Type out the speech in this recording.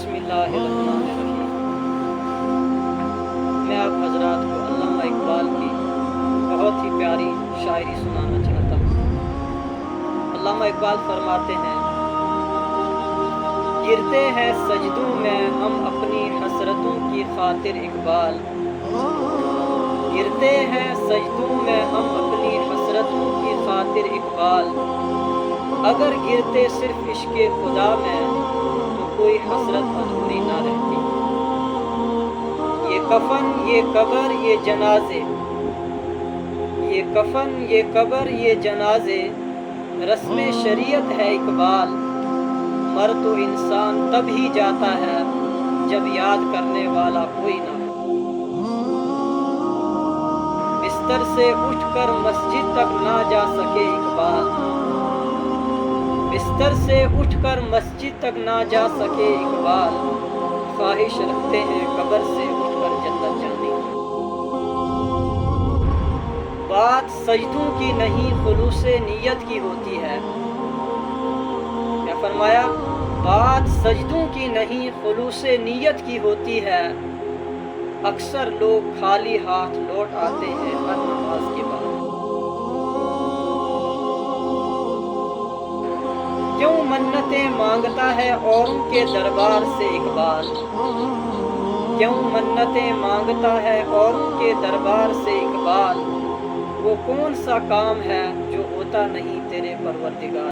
बिस्मिल्लाहिर्रहमानिर्रहीम। मैं आप हजरात को अल्लामा इकबाल की बहुत ही प्यारी शायरी सुनाना चाहता हूँ। अल्लामा इकबाल फरमाते हैं, गिरते हैं सजदों में हम अपनी हसरतों की खातिर इकबाल। गिरते हैं सजदों में हम अपनी हसरतों की खातिर इकबाल। अगर गिरते सिर्फ इश्क़े खुदा में तो कोई हसरत अधूरी ना रहती। ये कफन ये कबर ये जनाजे, ये कफन ये कबर ये जनाजे, रस्म शरीयत है इकबाल। मर तो इंसान तब ही जाता है जब याद करने वाला कोई ना हो। बिस्तर से उठकर मस्जिद तक ना जा सके इकबाल। बिस्तर से उठकर मस्जिद तक ना जा सके इकबाल। ख्वाहिश रखते हैं कब्र से उठकर जन्नत जाने की। बात सजदों की नहीं खुलूसे नीयत की होती है। क्या फरमाया? बात सजदों की नहीं खुलूसे नीयत की होती है। अक्सर लोग खाली हाथ लौट आते हैं हर नमाज के बाद। क्यों मन्नतें मांगता है औरों के दरबार से इकबाल। क्यों मन्नतें मांगता है औरों के दरबार से इकबाल। वो कौन सा काम है जो होता नहीं तेरे परवरदिगार।